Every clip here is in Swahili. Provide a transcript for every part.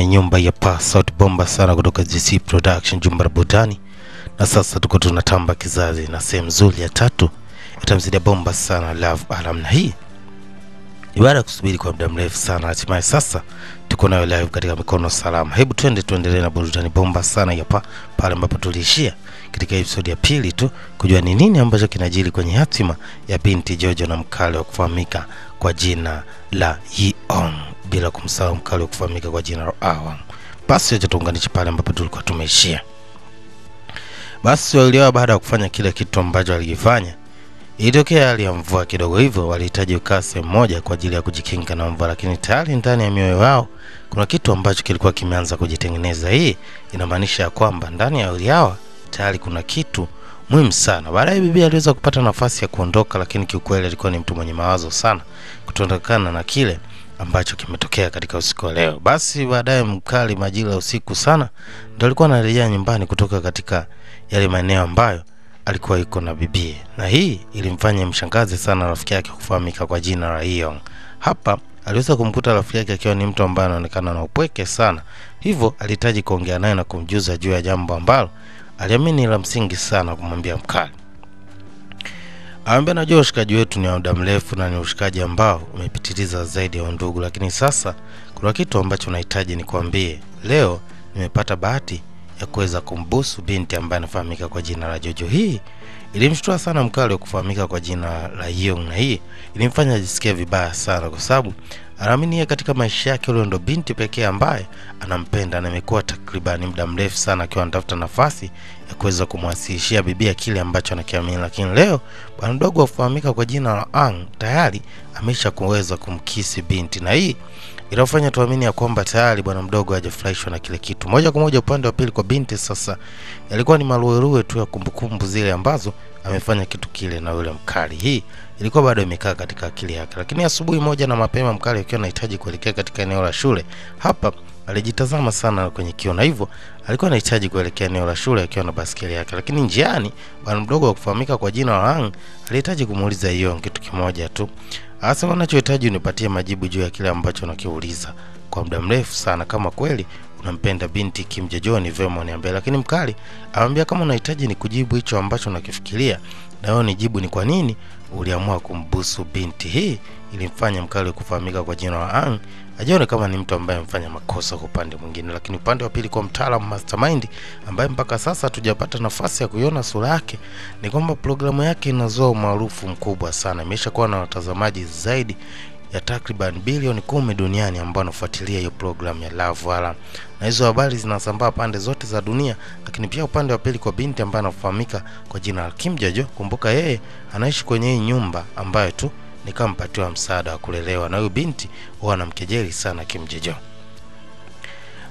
Nyumba ya Sauti Bomba sana kutoka GC Production Jumba Butani. Na sasa tuko tunatamba kizazi na sehemu nzuri ya tatu itamzidia bomba sana Love Alarm. Na hii baada ya kusubiri kwa muda mrefu sana, hatimaye sasa tuko nayo live katika mikono salama. Hebu tuendelee na burudani bomba sana ya pale ambapo tuliishia katika episode ya pili tu, kujua ni nini ambacho kinajiri kwenye hatima ya binti Jojo na mkali wa kufahamika kwa jina la Yeon, bila kumsahau mkali wa kufahamika kwa jina la Awang. Basi acha tuunganishe pale ambapo tulikuwa tumeishia. Basi waliwa baada ya kufanya kile kitu ambacho alikifanya, ilitokea hali ya mvua kidogo, hivyo walihitaji kukaa sehemu moja kwa ajili ya kujikinga na mvua, lakini tayari ndani ya mioyo wao kuna kitu ambacho kilikuwa kimeanza kujitengeneza. Hii inamaanisha kwamba ndani ya waliwa tayari kuna kitu muhimu sana. Baadaye bibi aliweza kupata nafasi ya kuondoka, lakini kiukweli alikuwa ni mtu mwenye mawazo sana kutokana na kile ambacho kimetokea katika usiku wa leo. Basi baadaye mkali majira ya usiku sana ndio alikuwa anarejea nyumbani kutoka katika yale maeneo ambayo alikuwa yuko na bibi, na hii ilimfanya mshangaze sana rafiki yake kufahamika kwa jina la Yeon. Hapa aliweza kumkuta rafiki yake akiwa ni mtu ambaye anaonekana na upweke sana, hivyo alihitaji kuongea naye na kumjuza juu ya jambo ambalo aliamini la msingi sana kumwambia mkali. Aambia, najua ushikaji wetu ni wa muda mrefu na ni ushikaji ambao umepitiliza zaidi ya ndugu, lakini sasa kuna kitu ambacho nahitaji nikwambie. Leo nimepata bahati ya kuweza kumbusu binti ambaye anafahamika kwa jina la Jojo. Hii ilimshtua sana mkali wa kufahamika kwa jina la Yeon, na hii ilimfanya ajisikie vibaya sana kwa sababu anaamini yeye katika maisha yake yule ndo binti pekee ambaye anampenda, na imekuwa takriban muda mrefu sana akiwa anatafuta nafasi ya kuweza kumwasilishia bibia kile ambacho anakiamini. Lakini leo bwana mdogo afahamika kwa jina la Ang tayari amesha kuweza kumkisi binti, na hii inafanya tuamini ya kwamba tayari bwana mdogo hajafurahishwa na kile kitu. Moja kwa moja upande wa pili kwa binti sasa yalikuwa ni maluweruwe tu ya kumbukumbu zile ambazo amefanya kitu kile na yule mkali. Hii ilikuwa bado imekaa katika akili yake, lakini asubuhi moja na mapema mkali akiwa anahitaji kuelekea katika eneo la shule. Hapa alijitazama sana kwenye kioo, na hivyo alikuwa anahitaji kuelekea eneo la shule akiwa na baskeli yake, lakini njiani bwana mdogo wa kufahamika kwa jina la Ang alihitaji kumuuliza Yeon kitu kimoja tu. Hasa anachohitaji unipatie majibu juu ya kile ambacho nakiuliza kwa muda mrefu sana, kama kweli unampenda binti Kim Jojo ni vema niambie. Lakini mkali anamwambia, kama unahitaji ni kujibu hicho ambacho unakifikiria, na wewe nijibu ni kwa nini uliamua kumbusu binti. Hii ilimfanya mkali kufahamika kwa jina la Ang ajione kama ni mtu ambaye amefanya makosa kwa upande mwingine. Lakini upande wa pili kwa mtaalamu mastermind ambaye mpaka sasa hatujapata nafasi ya kuiona sura yake, ni kwamba programu yake inazoa umaarufu mkubwa sana. Imeshakuwa na watazamaji zaidi ya takriban bilioni 10 duniani ambao wanafuatilia hiyo program ya Love Alarm, na hizo habari zinasambaa pande zote za dunia. Lakini pia upande wa pili kwa binti ambaye anafahamika kwa jina la Kim Jojo, kumbuka yeye anaishi kwenye hii nyumba ambayo tu nikampatiwa msaada wa kulelewa, na huyo binti huwa anamkejeli sana Kim Jojo.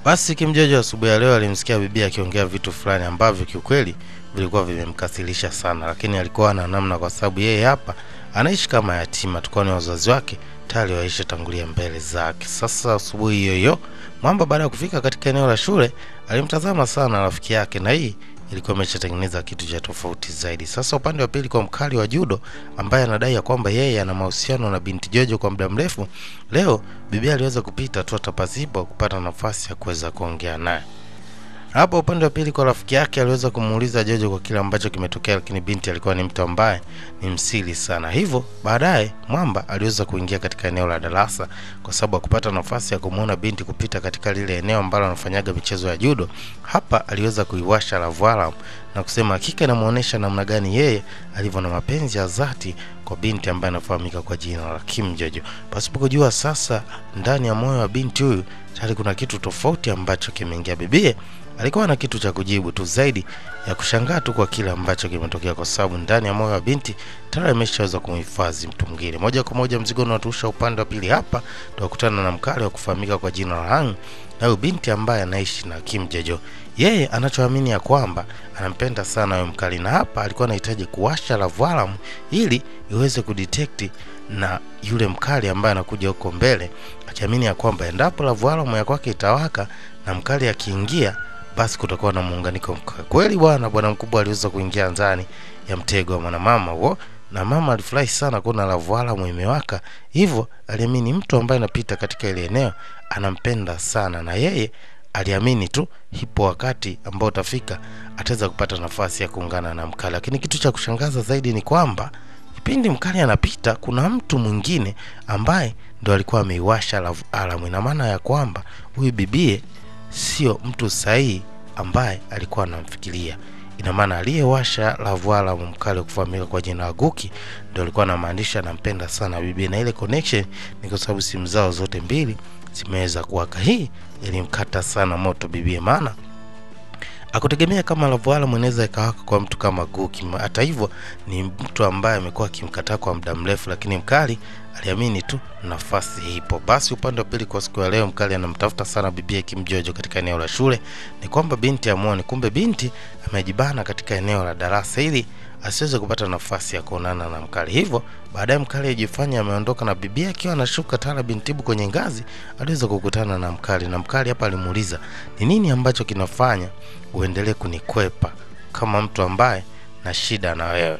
Basi Kim Jojo asubuhi ya leo alimsikia bibi akiongea vitu fulani ambavyo kiukweli vilikuwa vimemkasirisha sana, lakini alikuwa na namna kwa sababu yeye hapa anaishi kama yatima, tukoni wazazi wake tayari waisha tangulia mbele zake. Sasa asubuhi hiyo Mwamba baada ya kufika katika eneo la shule alimtazama sana rafiki yake, na hii ilikuwa imeshatengeneza kitu cha tofauti zaidi. Sasa upande wa pili kwa mkali wa judo ambaye anadai kwamba yeye ana mahusiano na binti Jojo kwa muda mrefu, leo bibi aliweza kupita tu atapasipo kupata nafasi ya kuweza kuongea naye. Hapo upande wa pili kwa rafiki yake aliweza kumuuliza Jojo kwa kile ambacho kimetokea, lakini binti alikuwa ni mtu ambaye ni msiri sana. Hivyo baadaye Mwamba aliweza kuingia katika eneo la darasa kwa sababu kupata nafasi ya kumuona binti kupita katika lile eneo ambalo anafanyaga michezo ya judo. Hapa aliweza kuiwasha Love Alarm na kusema hakika inamuonesha namna gani yeye alivyo na mapenzi ya dhati kwa binti ambaye anafahamika kwa jina la Kim Jojo. Pasipo kujua sasa ndani ya moyo wa binti huyu tayari kuna kitu tofauti ambacho kimeingia. Bibie alikuwa na kitu cha kujibu tu zaidi ya kushangaa tu kwa kile ambacho kimetokea, kwa sababu ndani ya moyo wa binti tayari ameshaweza kumhifadhi mtu mwingine. Moja kwa moja mzigo unatusha upande wa pili. Hapa tukutana na mkali wa kufahamika kwa jina la Hang, na huyo binti ambaye anaishi na Kim Jojo. Yeye anachoamini ya kwamba anampenda sana huyo mkali, na hapa alikuwa anahitaji kuwasha Love Alarm ili iweze kudetect na yule mkali ambaye anakuja huko mbele, akiamini ya kwamba endapo Love Alarm ya kwake itawaka na mkali akiingia, basi kutakuwa na muunganiko mkali. Kweli bwana mkubwa aliweza kuingia ndani ya mtego wa mwanamama huo, na mama alifurahi sana kuona Love Alarm imewaka. Hivyo aliamini mtu ambaye anapita katika ile eneo anampenda sana, na yeye aliamini tu hipo wakati ambao utafika ataweza kupata nafasi ya kuungana na mkali. Lakini kitu cha kushangaza zaidi ni kwamba kipindi mkali anapita, kuna mtu mwingine ambaye ndo alikuwa ameiwasha love alarm. Ina maana ya kwamba huyu bibie sio mtu sahihi ambaye alikuwa anamfikiria. Ina maana aliyewasha love alarm mkali kufahamika kwa jina la Guki ndio alikuwa anamaanisha anampenda sana bibie, na ile connection ni kwa sababu simu zao zote mbili zimeweza kuwaka. Hii ilimkata sana moto bibie, maana akutegemea kama love alarm inaweza ikawaka kwa mtu kama Guki. Hata hivyo ni mtu ambaye amekuwa akimkataa kwa muda mrefu, lakini mkali aliamini tu nafasi ipo. Basi upande wa pili kwa siku ya leo, mkali anamtafuta sana bibie Kim Jojo katika eneo la shule. Ni kwamba binti amuone, kumbe binti amejibana katika eneo la darasa ili asiweze kupata nafasi ya kuonana na mkali. Hivyo baadaye mkali ajifanya ameondoka, na bibie akiwa anashuka taratibu kwenye ngazi aliweza kukutana na mkali, na mkali hapa alimuuliza, "Ni nini ambacho kinafanya uendelee kunikwepa kama mtu ambaye na shida na wewe?"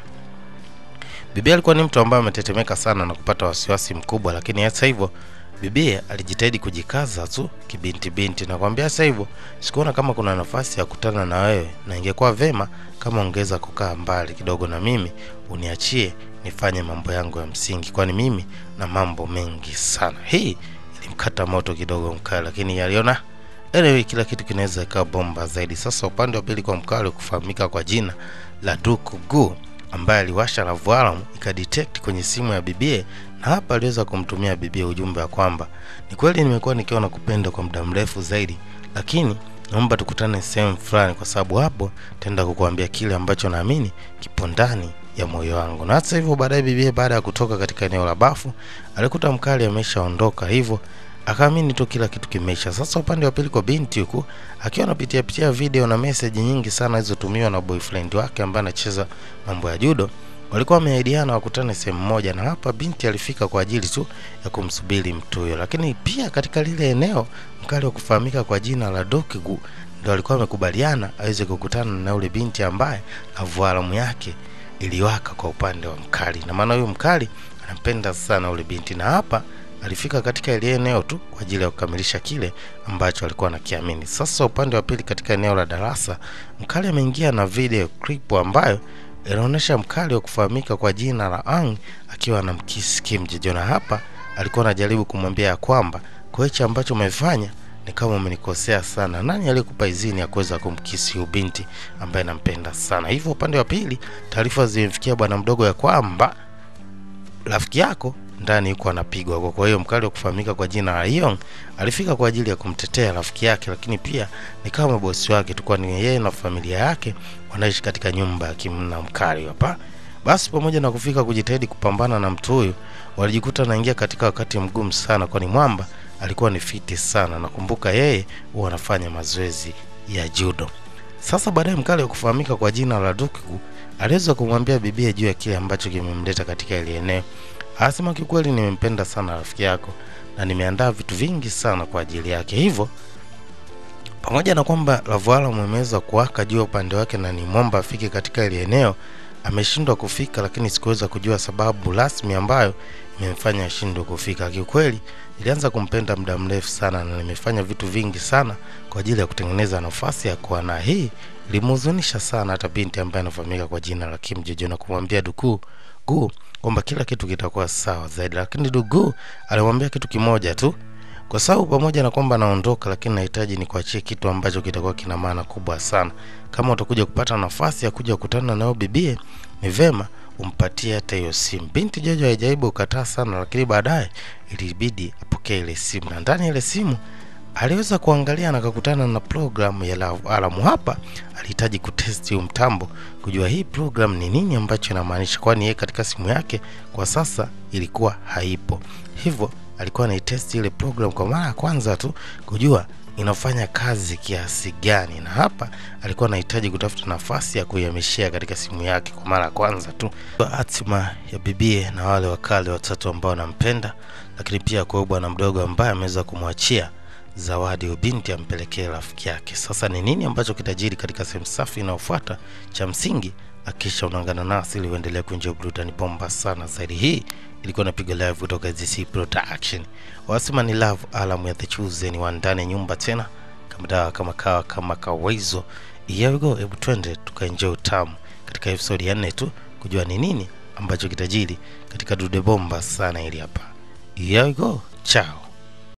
Bibie alikuwa ni mtu ambaye ametetemeka sana na kupata wasiwasi mkubwa, lakini hata hivyo bibie alijitahidi kujikaza tu binti, na kwambia sasa hivyo sikuona kama kuna nafasi ya kukutana na wewe, na ingekuwa vema kama ongeza kukaa mbali kidogo na mimi, uniachie nifanye mambo yangu ya msingi, kwani mimi na mambo mengi sana. Hii ilimkata moto kidogo mkali, lakini aliona anyway kila kitu kinaweza ikawa bomba zaidi. Sasa upande wa pili kwa mkali kufahamika kwa jina la Dukugu ambaye aliwasha love alarm ikadetect kwenye simu ya bibie, na hapa aliweza kumtumia bibie ujumbe wa kwamba ni kweli nimekuwa nikiona kupenda kwa muda mrefu zaidi, lakini naomba tukutane sehemu fulani, kwa sababu hapo tenda kukuambia kile ambacho naamini kipo ndani ya moyo wangu. Na hata hivyo baadaye bibie baada ya kutoka katika eneo la bafu alikuta mkali ameshaondoka, hivyo akaamini tu kila kitu kimeisha. Sasa upande wa pili kwa binti huko akiwa anapitia video na message nyingi sana zilizotumiwa na boyfriend wake ambaye anacheza mambo ya judo, walikuwa wameahidiana wakutane sehemu moja, na hapa binti alifika kwa ajili tu ya kumsubiri mtu huyo. Lakini pia katika lile eneo mkali wa kufahamika kwa jina la Dukugu ndio alikuwa amekubaliana aweze kukutana na yule binti ambaye love alarm yake iliwaka kwa upande wa mkali, na maana huyo mkali anampenda sana yule binti, na hapa alifika katika ile eneo tu kwa ajili ya kukamilisha kile ambacho alikuwa anakiamini. Sasa upande wa pili katika eneo la darasa, mkali ameingia na video clip ambayo inaonyesha mkali wa kufahamika kwa jina la Ang akiwa anamkiss Kim Jojo, na hapa alikuwa anajaribu kumwambia kwamba kwa hicho ambacho umefanya ni kama umenikosea sana, nani aliyekupa idhini ya kuweza kumkiss huyo binti ambaye anampenda sana. Hivyo upande wa pili taarifa zimfikia bwana mdogo ya kwamba rafiki yako ndani yuko anapigwa. Kwa hiyo mkali wa kufahamika kwa jina la Young alifika kwa ajili ya kumtetea rafiki yake, lakini pia ni kama bosi wake tu, kwani yeye na familia yake wanaishi katika nyumba ya Kim na mkali hapa. Basi pamoja na kufika kujitahidi kupambana na mtu huyu, walijikuta anaingia katika wakati mgumu sana, kwani mwamba alikuwa ni fiti sana. Nakumbuka yeye huwa anafanya mazoezi ya judo. Sasa baadaye mkali wa kufahamika kwa jina la Dukugu aliweza kumwambia bibie juu ya kile ambacho kimemleta katika ile eneo. Anasema kikweli nimempenda sana rafiki yako na nimeandaa vitu vingi sana kwa ajili yake. Hivyo pamoja na kwamba love alarm imeweza kuwaka juu upande wake na nimwomba afike katika ile eneo, ameshindwa kufika, lakini sikuweza kujua sababu rasmi ambayo imemfanya ashindwe kufika. Kikweli nilianza kumpenda muda mrefu sana na nimefanya vitu vingi sana kwa ajili ya kutengeneza nafasi ya kuwa na. Hii limuhuzunisha sana hata binti ambaye anafahamika kwa jina la Kim Jojo, na kumwambia Dukugu kwamba kila kitu kitakuwa sawa zaidi. Lakini Dukugu alimwambia kitu kimoja tu, kwa sababu pamoja na kwamba anaondoka, lakini nahitaji nikuachie kitu ambacho kitakuwa kina maana kubwa sana. Kama utakuja kupata nafasi ya kuja kukutana nao bibie, ni vema umpatie hata hiyo simu. Binti Jojo haijaibu kukataa sana, lakini baadaye ilibidi apokee ile simu, na ndani ile simu aliweza kuangalia na kukutana na programu ya love alarm. Hapa alihitaji kutesti mtambo kujua hii program ni nini ambacho inamaanisha, kwani yeye katika simu yake kwa sasa ilikuwa haipo. Hivyo alikuwa anaitest ile program kwa mara ya kwanza tu kujua inafanya kazi kiasi gani, na hapa alikuwa anahitaji kutafuta nafasi ya kuihamishia katika simu yake kwa mara ya kwanza tu. Hatima ya bibie na wale wakale watatu ambao wanampenda, lakini pia kwa bwana mdogo ambaye ameweza kumwachia zawadi ubinti ampelekee rafiki yake. Sasa ni nini ambacho kitajiri katika sehemu safi inayofuata? Cha msingi akisha unaungana nasi ili uendelee kuenjoy burudani bomba sana zaidi. Hii ilikuwa napiga live kutoka ZC Production. Wasema ni love alarm ya the chosen wa ndani nyumba tena kama dawa kama kawa kama kawezo. Here we go, hebu twende tukaenjoy utamu katika episode ya 4 tu kujua ni nini ambacho kitajiri katika dude bomba sana ili hapa. Here we go, ciao.